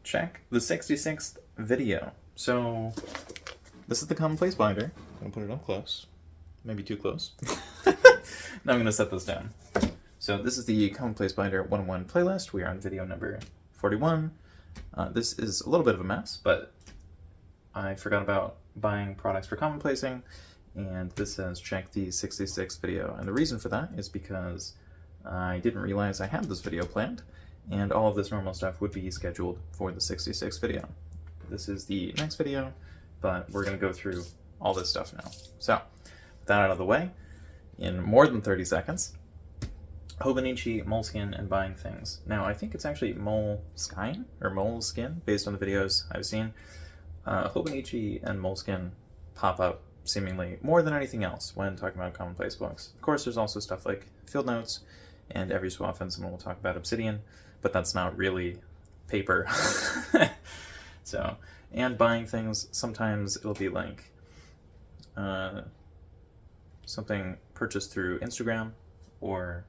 check the 66th video. So this is the Commonplace binder. I'm gonna put it up close, maybe too close. Now I'm gonna set this down. So this is the Commonplace binder 101 playlist. We are on video number 41. This is a little bit of a mess, but I forgot about buying products for commonplacing, and this says check the 66th video. And the reason for that is because I didn't realize I had this video planned, and all of this normal stuff would be scheduled for the 66th video. This is the next video, but we're going to go through all this stuff now. So, with that out of the way, in more than 30 seconds, Hobonichi, Moleskin, and buying things. Now, I think it's actually Moleskin, or Moleskin, based on the videos I've seen. Hobonichi and Moleskin pop up seemingly more than anything else when talking about commonplace books. Of course, there's also stuff like field notes, and every so often someone will talk about obsidian, but that's not really paper. So, and buying things, sometimes it'll be like something purchased through Instagram or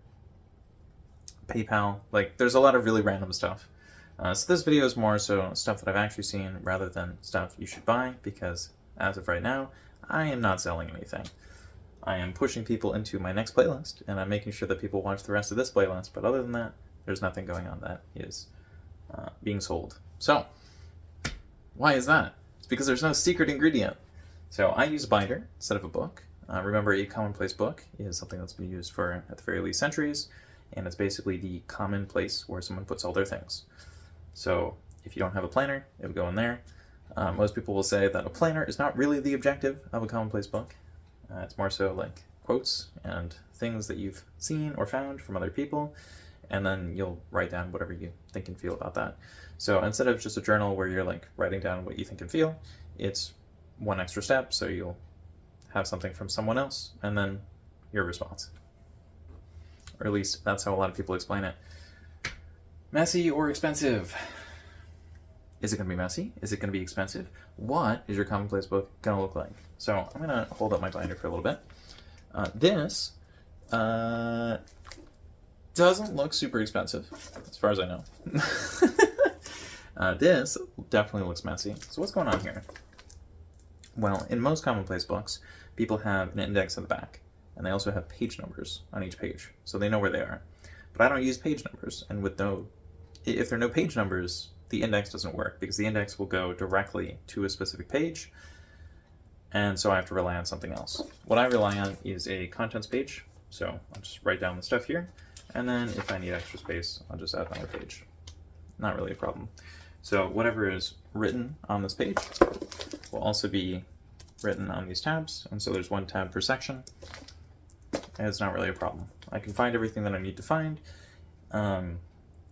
PayPal. Like, there's a lot of really random stuff. So this video is more so stuff that I've actually seen rather than stuff you should buy, because as of right now, I am not selling anything. I am pushing people into my next playlist, and I'm making sure that people watch the rest of this playlist, but other than that, there's nothing going on that is being sold. So, why is that? It's because there's no secret ingredient. So I use a binder instead of a book. Remember, a commonplace book is something that's been used for, at the very least, centuries, and it's basically the common place where someone puts all their things. So if you don't have a planner, it'll go in there. Most people will say that a planner is not really the objective of a commonplace book. It's more so like quotes and things that you've seen or found from other people, and then you'll write down whatever you think and feel about that. So instead of just a journal where you're like writing down what you think and feel, it's one extra step, so you'll have something from someone else, and then your response. Or at least that's how a lot of people explain it. Messy or expensive? Is it going to be messy? Is it going to be expensive? What is your commonplace book going to look like? So I'm going to hold up my binder for a little bit. This doesn't look super expensive, as far as I know. This definitely looks messy. So what's going on here? Well, in most commonplace books, people have an index at the back, and they also have page numbers on each page, so they know where they are. But I don't use page numbers, and if there are no page numbers, the index doesn't work, because the index will go directly to a specific page, and so I have to rely on something else. What I rely on is a contents page, so I'll just write down the stuff here, and then if I need extra space, I'll just add another page. Not really a problem. So whatever is written on this page will also be written on these tabs, and so there's one tab per section, and it's not really a problem. I can find everything that I need to find.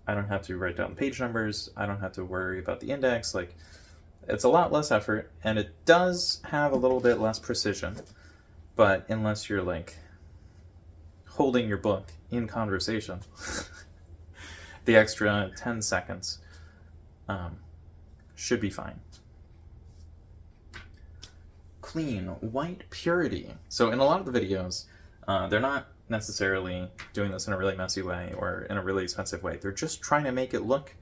I don't have to write down page numbers. I don't have to worry about the index. Like, it's a lot less effort, and it does have a little bit less precision, but unless you're like holding your book in conversation, the extra 10 seconds should be fine. Clean, white purity. So in a lot of the videos, they're not necessarily doing this in a really messy way or in a really expensive way. They're just trying to make it look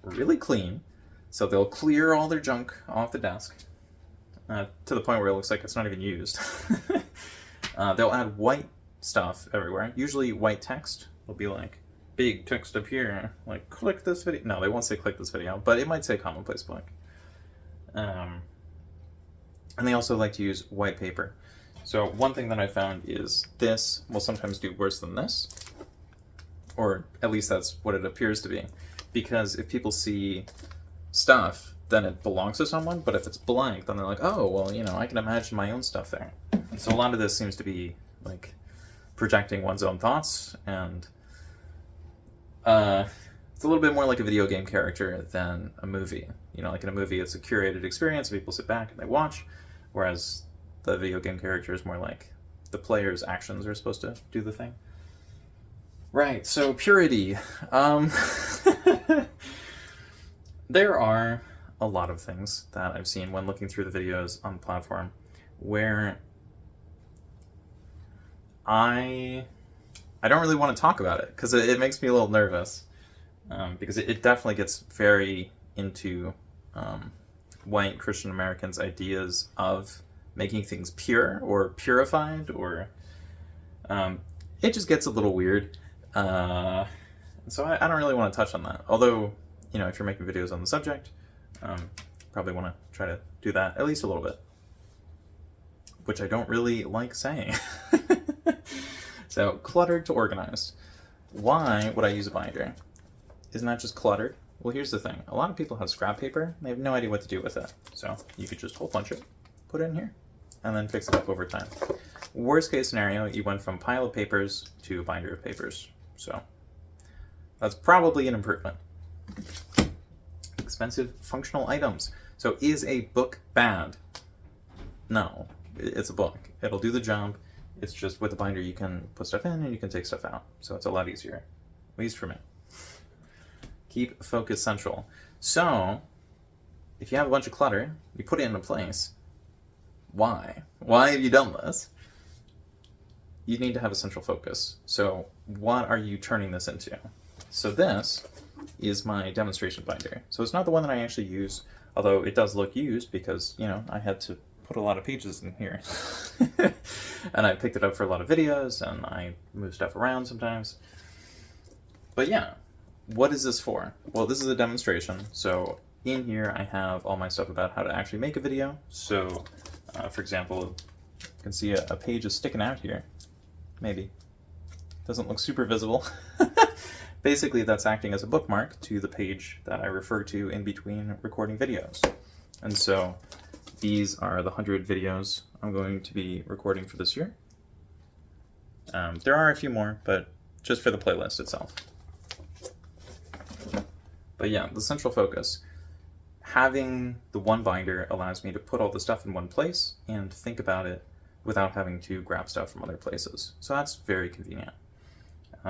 really clean. So they'll clear all their junk off the desk to the point where it looks like it's not even used. They'll add white stuff everywhere, usually white text. It'll be like, big text up here, like click this video. No, they won't say click this video, but it might say commonplace book. And they also like to use white paper. So one thing that I found is this will sometimes do worse than this, or at least that's what it appears to be, because if people see stuff, then it belongs to someone, but if it's blank, then they're like, oh, well, you know, I can imagine my own stuff there. And so a lot of this seems to be like projecting one's own thoughts, and it's a little bit more like a video game character than a movie. You know, like in a movie, it's a curated experience, people sit back and they watch, whereas the video game character is more like the player's actions are supposed to do the thing. Right, so purity. There are a lot of things that I've seen when looking through the videos on the platform where I don't really want to talk about it, because it makes me a little nervous, because it definitely gets very into white Christian Americans' ideas of making things pure or purified, or it just gets a little weird. So I don't really want to touch on that. Although, if you're making videos on the subject, probably want to try to do that at least a little bit, which I don't really like saying. So, cluttered to organized. Why would I use a binder? Isn't that just cluttered? Well, here's the thing. A lot of people have scrap paper. They have no idea what to do with it. So you could just hole punch it, put it in here, and then fix it up over time. Worst case scenario, you went from pile of papers to a binder of papers. So that's probably an improvement. Expensive functional items. So is a book bad? No, it's a book. It'll do the job. It's just with a binder you can put stuff in and you can take stuff out. So it's a lot easier, at least for me. Keep focus central. So if you have a bunch of clutter, you put it into place. Why? Why have you done this? You need to have a central focus. So what are you turning this into? So this is my demonstration binder. So it's not the one that I actually use, although it does look used because, I had to put a lot of pages in here. And I picked it up for a lot of videos, and I move stuff around sometimes. But yeah, what is this for? Well, this is a demonstration. So in here I have all my stuff about how to actually make a video. So for example, you can see a page is sticking out here. Maybe. Doesn't look super visible. Basically, that's acting as a bookmark to the page that I refer to in between recording videos. And so these are the 100 videos I'm going to be recording for this year. There are a few more, but just for the playlist itself. But yeah, the central focus. Having the one binder allows me to put all the stuff in one place and think about it without having to grab stuff from other places. So that's very convenient.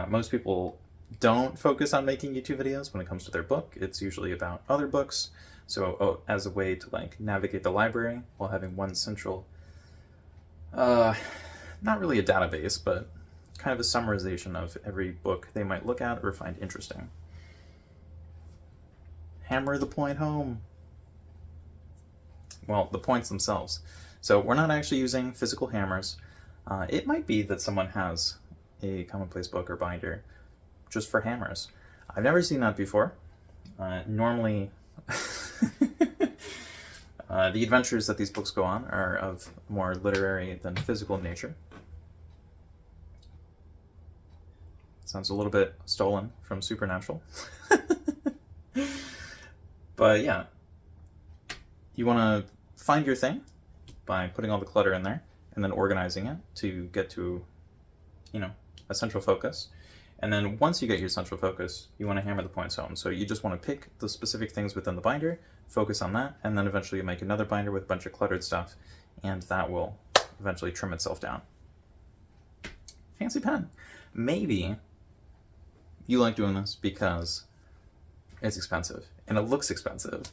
Most people don't focus on making YouTube videos when it comes to their book. It's usually about other books. So as a way to navigate the library while having one central, not really a database, but kind of a summarization of every book they might look at or find interesting. Hammer the point home. Well, the points themselves. So we're not actually using physical hammers. It might be that someone has a Commonplace book or binder just for hammers. I've never seen that before. Normally, the adventures that these books go on are of more literary than physical nature. Sounds a little bit stolen from Supernatural. But yeah, you want to find your thing by putting all the clutter in there and then organizing it to get to, a central focus. And then once you get your central focus, you want to hammer the points home. So you just want to pick the specific things within the binder, focus on that, and then eventually you make another binder with a bunch of cluttered stuff, and that will eventually trim itself down. Fancy pen. Maybe you like doing this because it's expensive, and it looks expensive,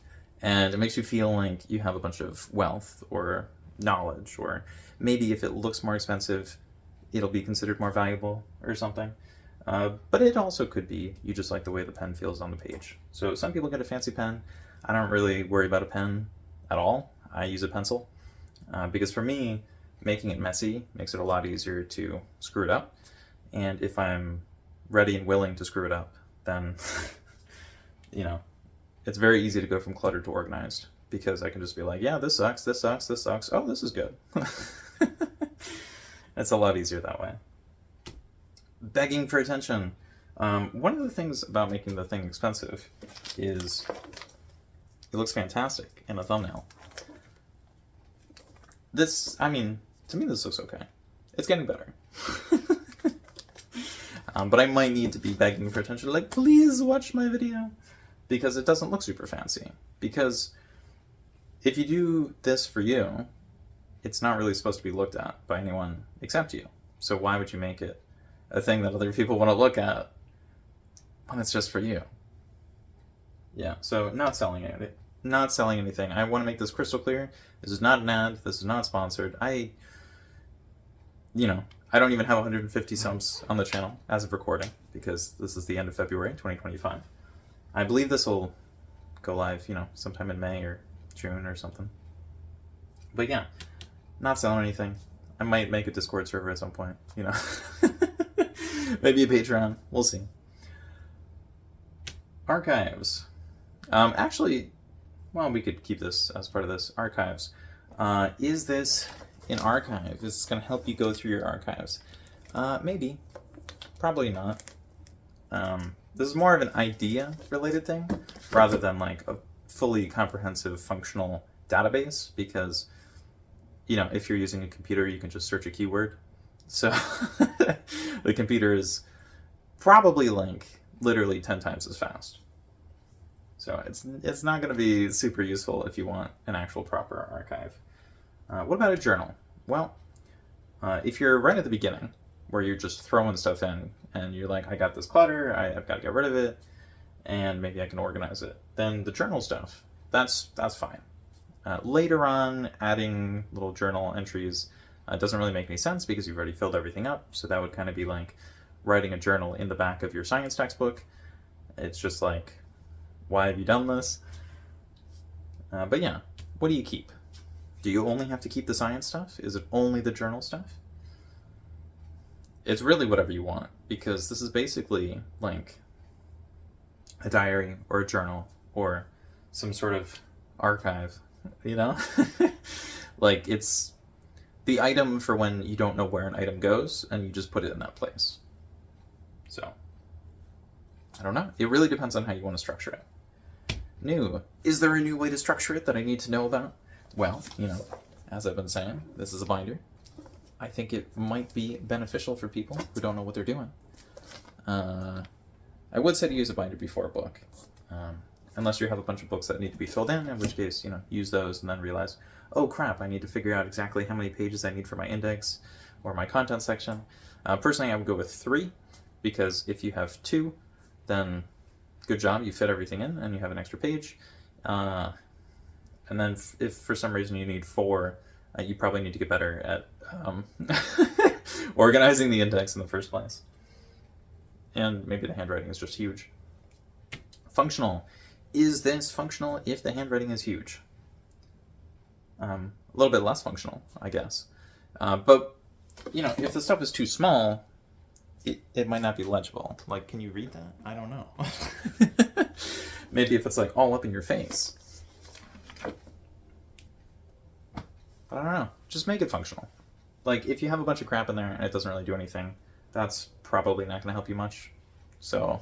and it makes you feel like you have a bunch of wealth or knowledge, or maybe if it looks more expensive, it'll be considered more valuable or something. But it also could be you just like the way the pen feels on the page. So some people get a fancy pen. I don't really worry about a pen at all. I use a pencil because for me, making it messy makes it a lot easier to screw it up. And if I'm ready and willing to screw it up, then, it's very easy to go from cluttered to organized because I can just be like, yeah, this sucks, this sucks, this sucks. Oh, this is good. It's a lot easier that way. Begging for attention. One of the things about making the thing expensive is it looks fantastic in a thumbnail. To me this looks okay. It's getting better. But I might need to be begging for attention, like, please watch my video, because it doesn't look super fancy. Because if you do this for you, it's not really supposed to be looked at by anyone except you. So why would you make it a thing that other people want to look at when it's just for you? Yeah, so not selling anything. I want to make this crystal clear. This is not an ad. This is not sponsored. I don't even have 150 subs on the channel as of recording because this is the end of February 2025. I believe this will go live, you know, sometime in May or June or something. But yeah, not selling anything. I might make a Discord server at some point, you know. Maybe a Patreon. We'll see. Archives. Actually, well, we could keep this as part of this. Archives. Is this an archive? Is this going to help you go through your archives? Maybe. Probably not. This is more of an idea-related thing, rather than like a fully comprehensive functional database, because, you know, if you're using a computer, you can just search a keyword. So the computer is probably like literally 10 times as fast. So it's not going to be super useful if you want an actual proper archive. What about a journal? Well, if you're right at the beginning, where you're just throwing stuff in, and you're like, I got this clutter, I've got to get rid of it, and maybe I can organize it, then the journal stuff, that's fine. Later on, adding little journal entries doesn't really make any sense because you've already filled everything up, so that would kind of be like writing a journal in the back of your science textbook. It's just like, why have you done this? But yeah, what do you keep? Do you only have to keep the science stuff? Is it only the journal stuff? It's really whatever you want, because this is basically like a diary or a journal or some sort of archive, you know? Like, it's the item for when you don't know where an item goes and you just put it in that place. So, I don't know. It really depends on how you want to structure it. New. Is there a new way to structure it that I need to know about? Well, you know, as I've been saying, this is a binder. I think it might be beneficial for people who don't know what they're doing. I would say to use a binder before a book. Unless you have a bunch of books that need to be filled in which case, you know, use those and then realize, oh crap, I need to figure out exactly how many pages I need for my index or my content section. Personally, I would go with 3, because if you have 2, then good job, you fit everything in and you have an extra page. And then if for some reason you need 4, you probably need to get better at organizing the index in the first place. And maybe the handwriting is just huge. Functional. Is this functional if the handwriting is huge? A little bit less functional, I guess. But, you know, if the stuff is too small, it might not be legible. Like, can you read that? I don't know. Maybe if it's like all up in your face. But I don't know. Just make it functional. Like, if you have a bunch of crap in there and it doesn't really do anything, that's probably not going to help you much. So,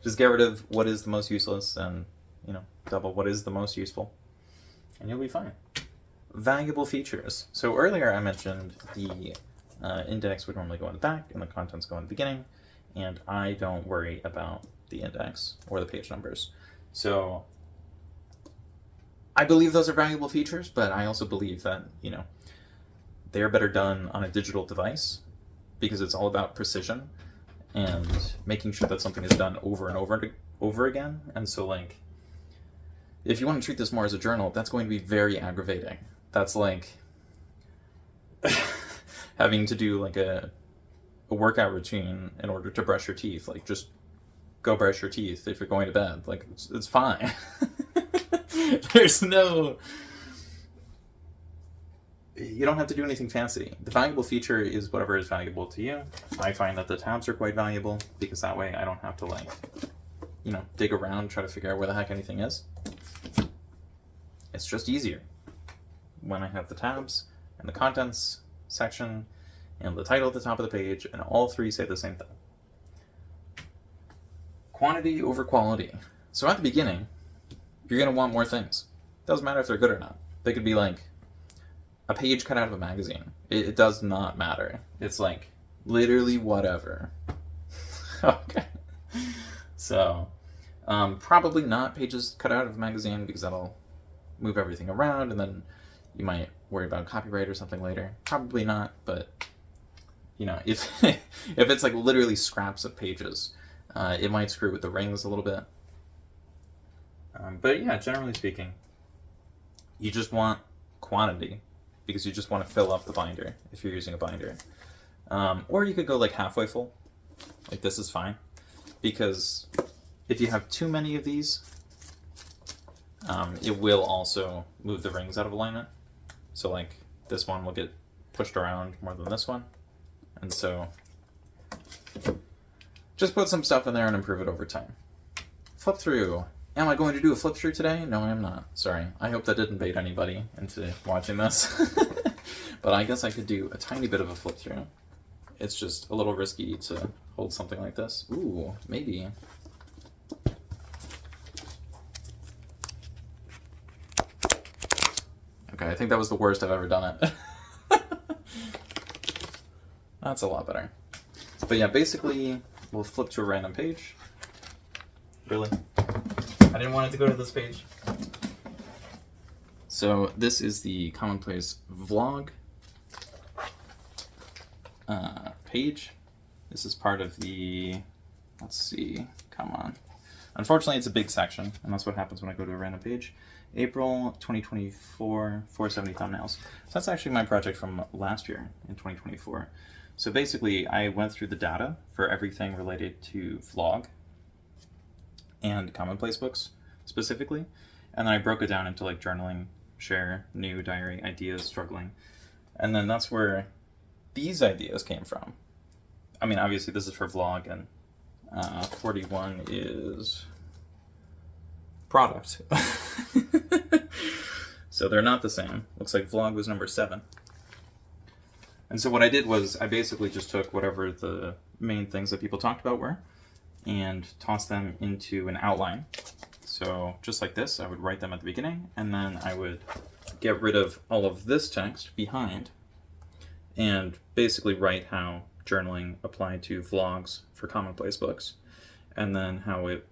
just get rid of what is the most useless and, you know, double what is the most useful. And you'll be fine. Valuable features. So earlier I mentioned the index would normally go in the back and the contents go in the beginning. And I don't worry about the index or the page numbers. So I believe those are valuable features, but I also believe that, you know, they're better done on a digital device because it's all about precision and making sure that something is done over and over again. And so, like, if you want to treat this more as a journal, that's going to be very aggravating. That's like having to do like a workout routine in order to brush your teeth. Like, just go brush your teeth if you're going to bed. Like, it's fine. There's no... You don't have to do anything fancy. The valuable feature is whatever is valuable to you. I find that the tabs are quite valuable because that way I don't have to, like, you know, dig around, try to figure out where the heck anything is. It's just easier when I have the tabs and the contents section and the title at the top of the page, and all 3 say the same thing. Quantity over quality. So at the beginning, you're going to want more things. Doesn't matter if they're good or not. They could be like a page cut out of a magazine. It does not matter. It's like literally whatever. Okay. So, probably not pages cut out of a magazine because that'll move everything around and then you might worry about copyright or something later. Probably not, but, you know, if if it's like literally scraps of pages, it might screw with the rings a little bit. But yeah, generally speaking, you just want quantity because you just want to fill up the binder if you're using a binder. Or you could go like halfway full. Like, this is fine. Because if you have too many of these, it will also move the rings out of alignment. So like this one will get pushed around more than this one. And so just put some stuff in there and improve it over time. Flip through. Am I going to do a flip through today? No, I am not. Sorry. I hope that didn't bait anybody into watching this. But I guess I could do a tiny bit of a flip through. It's just a little risky to hold something like this. Ooh, maybe. Okay, I think that was the worst I've ever done it. That's a lot better. But yeah, basically, we'll flip to a random page. Really? I didn't want it to go to this page. So this is the Commonplace vlog page. This is part of the, let's see, come on. Unfortunately, it's a big section, and that's what happens when I go to a random page. April 2024, 470 thumbnails. So that's actually my project from last year in 2024. So basically, I went through the data for everything related to vlog and Commonplace books specifically, and then I broke it down into like journaling, share, new, diary, ideas, struggling, and then that's where these ideas came from. I mean, obviously this is for vlog, and 41 is product. So they're not the same. Looks like vlog was number 7. And so what I did was I basically just took whatever the main things that people talked about were and tossed them into an outline. So just like this, I would write them at the beginning, and then I would get rid of all of this text behind and basically write how journaling applied to vlogs for Commonplace books, and then how it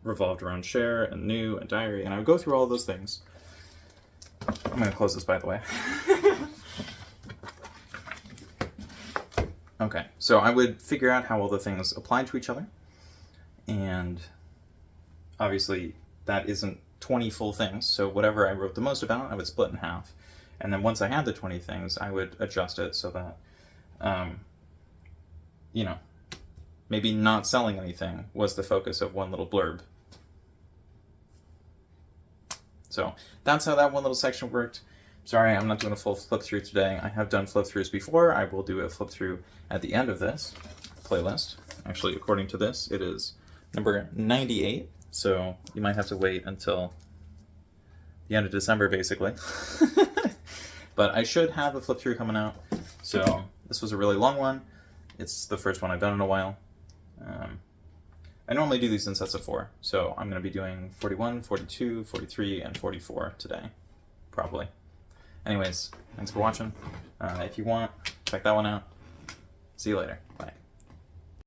revolved around share and new and diary, and I would go through all those things. I'm going to close this, by the way. Okay, so I would figure out how all the things apply to each other, and obviously that isn't 20 full things, so whatever I wrote the most about, I would split in half. And then once I had the 20 things, I would adjust it so that, you know, maybe not selling anything was the focus of one little blurb. So that's how that one little section worked. Sorry, I'm not doing a full flip through today. I have done flip throughs before. I will do a flip through at the end of this playlist. Actually, according to this, it is number 98. So you might have to wait until the end of December, basically. But I should have a flip through coming out. So this was a really long one. It's the first one I've done in a while. I normally do these in sets of 4. So I'm going to be doing 41, 42, 43, and 44 today, probably. Anyways, thanks for watching. If you want, check that one out. See you later. Bye.